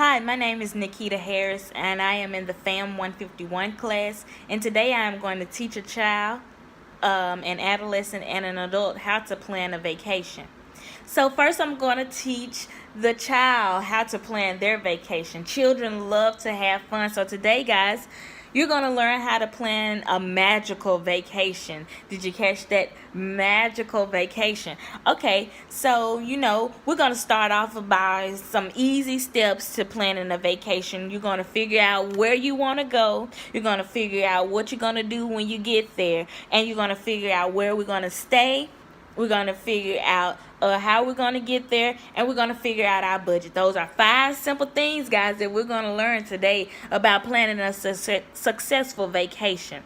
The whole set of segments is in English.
Hi, my name is Nikita Harris, and I am in the FAM 151 class. And today I am going to teach a child, an adolescent, and an adult how to plan a vacation. So, first, I'm going to teach the child how to plan their vacation. Children love to have fun. So, today, guys, you're going to learn how to plan a magical vacation. Did you catch that? Magical vacation. Okay, so we're going to start off by some easy steps to planning a vacation. You're going to figure out where you want to go. You're going to figure out what you're going to do when you get there. And you're going to figure out where we're going to stay. We're going to figure out how we're going to get there, and we're going to figure out our budget. Those are 5 simple things, guys, that we're going to learn today about planning a successful vacation.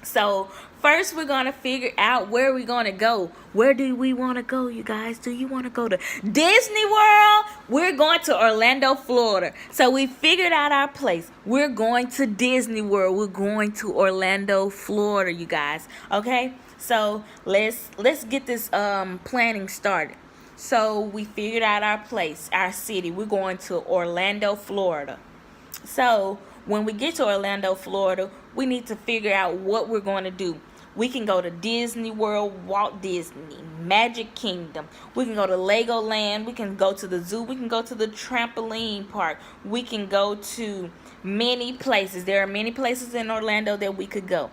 So first, we're going to figure out where we're going to go. Where do we want to go, you guys? Do you want to go to Disney World? We're going to Orlando, Florida. So we figured out our place. We're going to Disney World. We're going to Orlando, Florida, you guys. Okay? So let's get this planning started. So we figured out our place, our city. We're going to Orlando, Florida. So when we get to Orlando, Florida, we need to figure out what we're going to do. We can go to Disney World, Walt Disney, Magic Kingdom. We can go to Legoland. We can go to the zoo. We can go to the trampoline park. We can go to many places. There are many places in Orlando that we could go.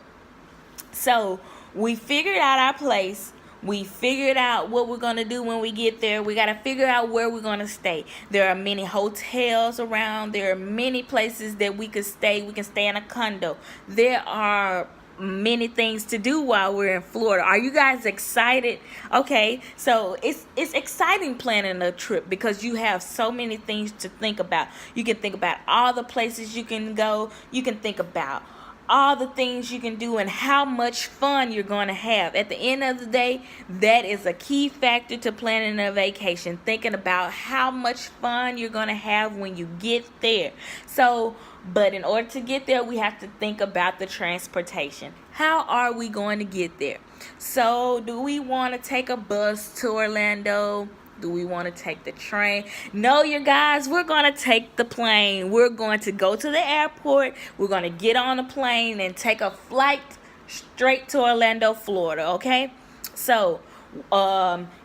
So we figured out our place. We figured out what we're going to do when we get there. We got to figure out where we're going to stay. There are many hotels around. There are many places that we could stay. We can stay in a condo. There are many things to do while we're in Florida. Are you guys excited? Okay, so it's exciting planning a trip because you have so many things to think about. You can think about all the places you can go. You can think about all the things you can do and how much fun you're going to have. At the end of the day, that is a key factor to planning a vacation, thinking about how much fun you're going to have when you get there. But in order to get there, we have to think about the transportation. How are we going to get there? So do we want to take a bus to Orlando? Do we want to take the train? No, you guys, we're going to take the plane. We're going to go to the airport. We're going to get on a plane and take a flight straight to Orlando, Florida, okay? So,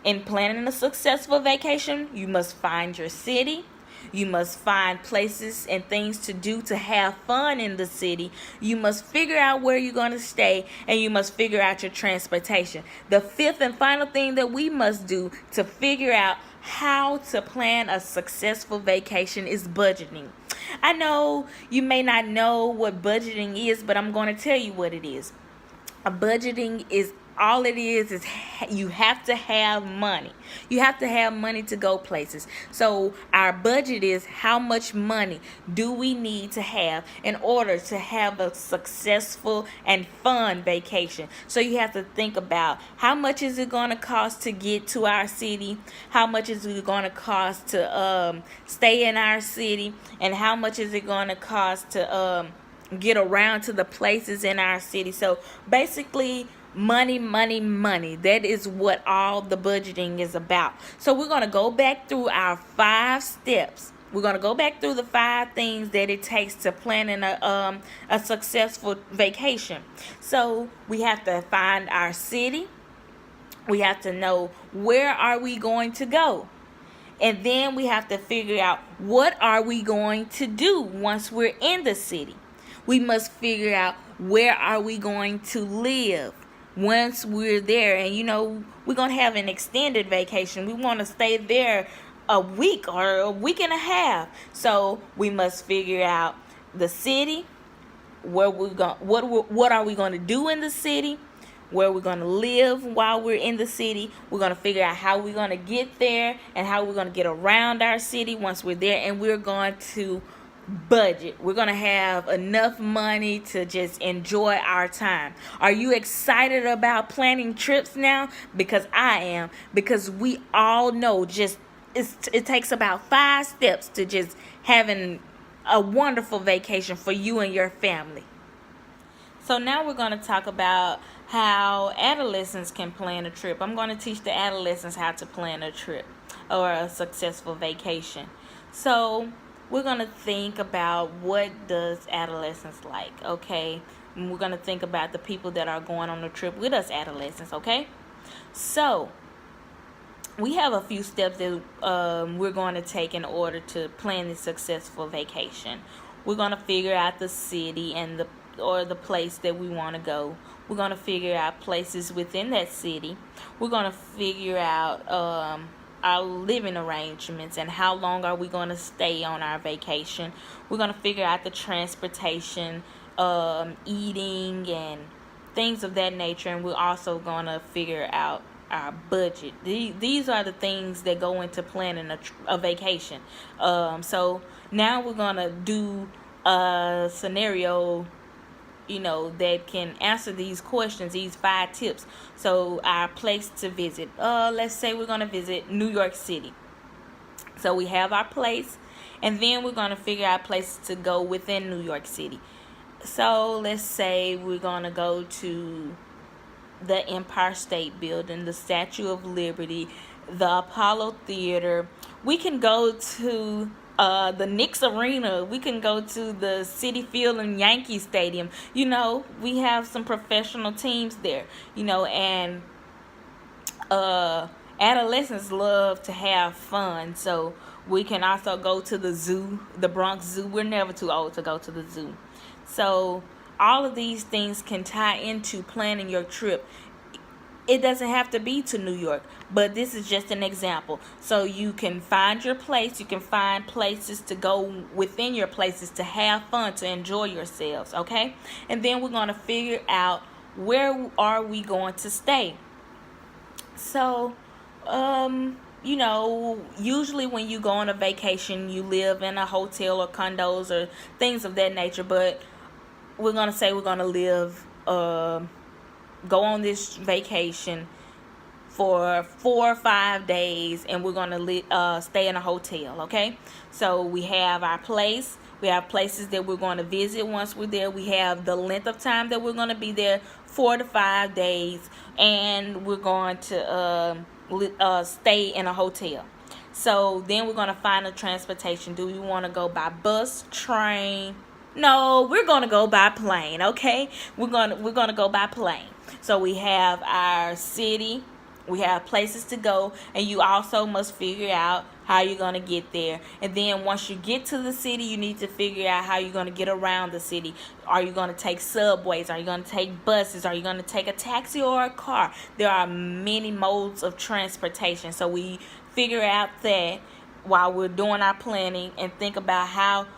in planning a successful vacation, you must find your city. You must find places and things to do to have fun in the city. You must figure out where you're going to stay, and you must figure out your transportation. The 5th and final thing that we must do to figure out how to plan a successful vacation is budgeting. I know you may not know what budgeting is, but I'm going to tell you what it is. Budgeting is all it is you have to have money. You have to have money to go places. So our budget is how much money do we need to have in order to have a successful and fun vacation. So you have to think about how much is it going to cost to get to our city, how much is it going to cost to stay in our city, and how much is it going to cost to get around to the places in our city. So basically, money. That is what all the budgeting is about. So we're going to go back through our 5 steps. We're going to go back through the 5 things that it takes to planning a successful vacation. So we have to find our city. We have to know where are we going to go. And then we have to figure out what are we going to do once we're in the city. We must figure out where are we going to live once we're there. And we're going to have an extended vacation. We want to stay there a week or a week and a half. So we must figure out the city, what are we going to do in the city, where we're going to live while we're in the city. We're going to figure out how we're going to get there and how we're going to get around our city once we're there. And we're going to budget. We're going to have enough money to just enjoy our time. Are you excited about planning trips now? Because I am. Because we all know it takes about 5 steps to just having a wonderful vacation for you and your family. So now we're going to talk about how adolescents can plan a trip. I'm going to teach the adolescents how to plan a trip or a successful vacation. So we're going to think about what does adolescence like, okay? And we're going to think about the people that are going on the trip with us adolescents, okay? So, we have a few steps that we're going to take in order to plan a successful vacation. We're going to figure out the city and the place that we want to go. We're going to figure out places within that city. We're going to figure out our living arrangements and how long are we going to stay on our vacation. We're going to figure out the transportation, eating, and things of that nature. And we're also going to figure out our budget. These are the things that go into planning a vacation. So now we're going to do a scenario, that can answer these questions, these 5 tips. So our place to visit, let's say we're going to visit New York City. So we have our place, and then we're going to figure out places to go within New York City. So let's say we're going to go to the Empire State Building, the Statue of Liberty, the Apollo Theater. We can go to the Knicks Arena. We can go to the Citi Field and Yankee Stadium. We have some professional teams there. And adolescents love to have fun. So we can also go to the zoo, the Bronx Zoo. We're never too old to go to the zoo. So all of these things can tie into planning your trip. It doesn't have to be to New York, but this is just an example. So you can find your place. You can find places to go within your places to have fun, to enjoy yourselves, okay? And then we're going to figure out where are we going to stay. So, usually when you go on a vacation, you live in a hotel or condos or things of that nature, but we're going to say we're going to live, go on this vacation for 4 or 5 days, and we're going to stay in a hotel, okay? So we have our place. We have places that we're going to visit once we're there. We have the length of time that we're going to be there, 4 to 5 days, and we're going to stay in a hotel. So then we're going to find a transportation. Do we want to go by bus, train? No, we're going to go by plane, okay? We're going to go by plane. So we have our city, we have places to go, and you also must figure out how you're going to get there. And then once you get to the city, you need to figure out how you're going to get around the city. Are you going to take subways? Are you going to take buses? Are you going to take a taxi or a car? There are many modes of transportation. So we figure out that while we're doing our planning and think about how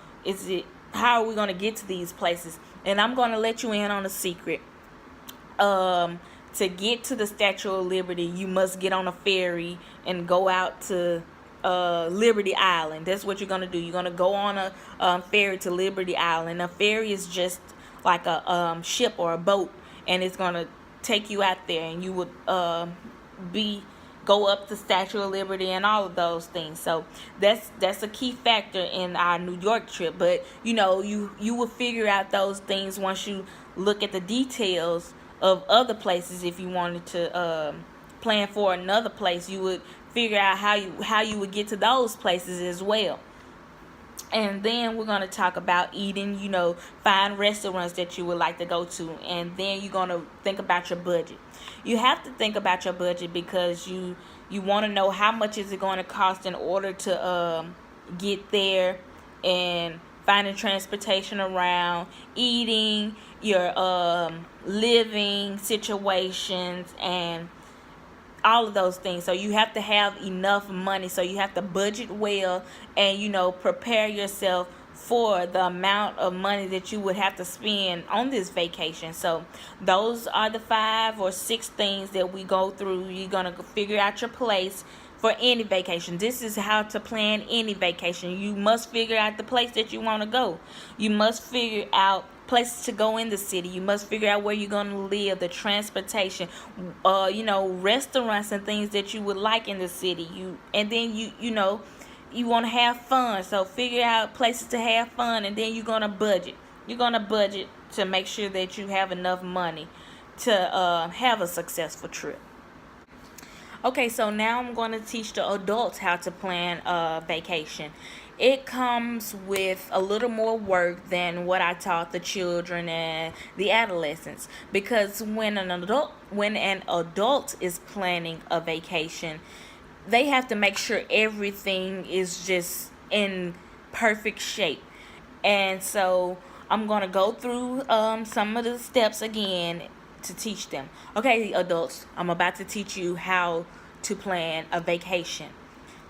are we going to get to these places. And I'm going to let you in on a secret. To get to the Statue of Liberty, you must get on a ferry and go out to Liberty Island. That's what you're going to do. You're going to go on a ferry to Liberty Island. A ferry is just like a ship or a boat, and it's going to take you out there, and you would go up the Statue of Liberty and all of those things. So that's a key factor in our New York trip. But you will figure out those things once you look at the details of other places. If you wanted to plan for another place, you would figure out how you would get to those places as well. And then we're going to talk about eating, find restaurants that you would like to go to. And then you're going to think about your budget. You have to think about your budget because you want to know how much is it going to cost in order to get there, and finding transportation around, eating, your living situations, and all of those things. So you have to have enough money. So you have to budget well and, prepare yourself for the amount of money that you would have to spend on this vacation. So those are the 5 or 6 things that we go through. You're going to figure out your place for any vacation. This is how to plan any vacation. You must figure out the place that you want to go. You must figure out places to go in the city. You must figure out where you're going to live, the transportation, restaurants and things that you would like in the city. You want to have fun, so figure out places to have fun, and then you're going to budget. You're going to budget to make sure that you have enough money to have a successful trip. Okay, so now I'm going to teach the adults how to plan a vacation. it comes with a little more work than what I taught the children and the adolescents, because when an adult is planning a vacation, they have to make sure everything is just in perfect shape. And so I'm going to go through some of the steps again to teach them. Okay, adults, I'm about to teach you how to plan a vacation.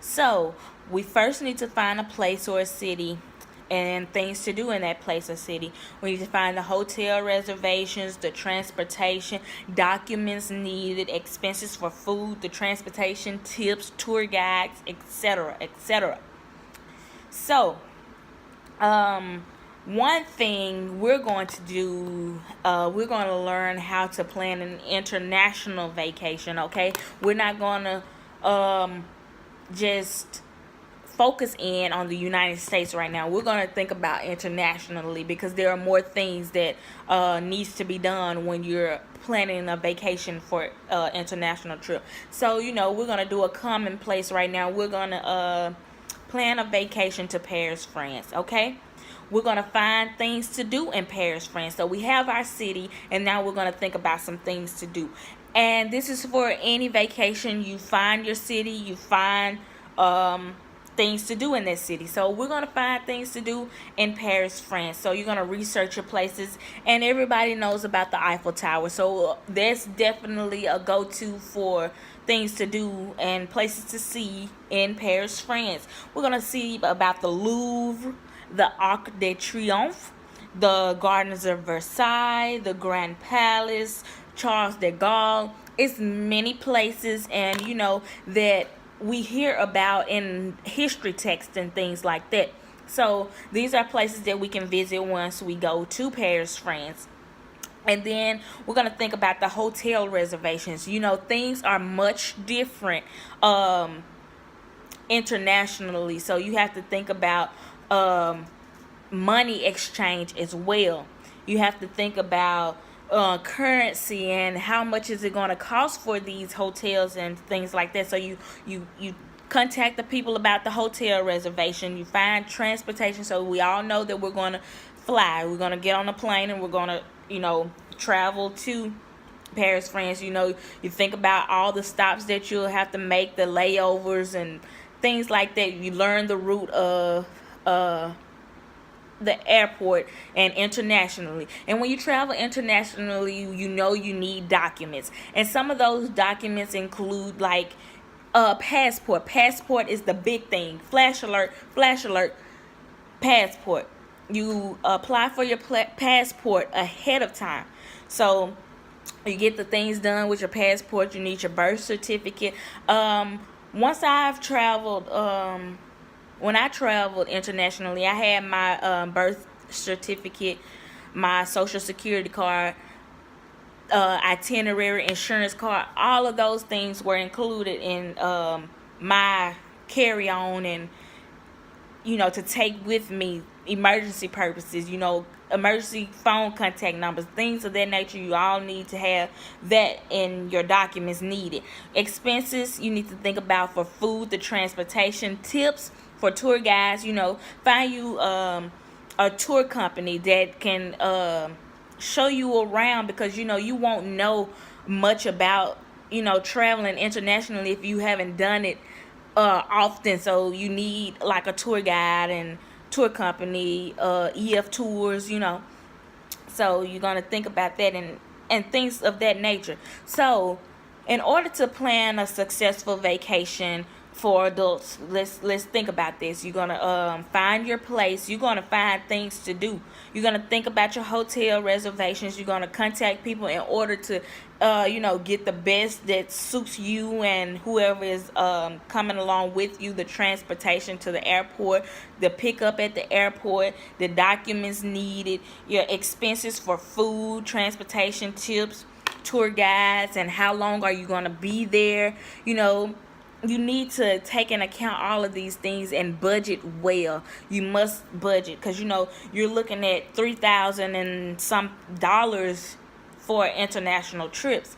So we first need to find a place or a city and things to do in that place or city. We need to find the hotel reservations, the transportation, documents needed, expenses for food, the transportation, tips, tour guides, etc., etc. So, one thing we're going to do, we're going to learn how to plan an international vacation. Okay, we're not going to just focus in on the United States right now. We're going to think about internationally, because there are more things that needs to be done when you're planning a vacation for international trip. So, we're going to do a commonplace right now. We're going to plan a vacation to Paris, France. Okay, we're going to find things to do in Paris, France. So we have our city, and now we're going to think about some things to do. And this is for any vacation. You find your city, you find things to do in that city. So we're going to find things to do in Paris, France. So you're going to research your places, and everybody knows about the Eiffel Tower. So that's definitely a go-to for things to do and places to see in Paris, France. We're going to see about the Louvre, the Arc de Triomphe, the Gardens of Versailles, the Grand Palace, Charles de Gaulle. It's many places, and that we hear about in history texts and things like that. So these are places that we can visit once we go to Paris, France. And then we're going to think about the hotel reservations. Things are much different internationally. So you have to think about money exchange as well. You have to think about currency and how much is it going to cost for these hotels and things like that. So you contact the people about the hotel reservation. You find transportation. So we all know that we're going to fly. We're going to get on a plane, and we're going to travel to Paris, France. You think about all the stops that you'll have to make, the layovers and things like that. You learn the route of the airport and internationally. And when you travel internationally, you need documents. And some of those documents include like passport. Passport is the big thing. Flash alert, passport. You apply for your passport ahead of time. So you get the things done with your passport. You need your birth certificate. Once I've traveled, when I traveled internationally, I had my birth certificate, my social security card, itinerary, insurance card. All of those things were included in my carry-on, and to take with me, emergency purposes, emergency phone contact numbers, things of that nature. You all need to have that in your documents needed. Expenses you need to think about for food, the transportation, tips for tour guides. Find you a tour company that can show you around, because you won't know much about traveling internationally if you haven't done it often. So you need like a tour guide and tour company, EF tours. So you're going to think about that and things of that nature. So in order to plan a successful vacation for adults, let's think about this. You're gonna find your place. You're gonna find things to do. You're gonna think about your hotel reservations. You're gonna contact people in order to get the best that suits you and whoever is coming along with you. The transportation to the airport, the pickup at the airport, the documents needed, your expenses for food, transportation, tips, tour guides, and how long are you gonna be there. You need to take into account all of these things and budget well. You must budget, because you're looking at $3,000 and some dollars for international trips.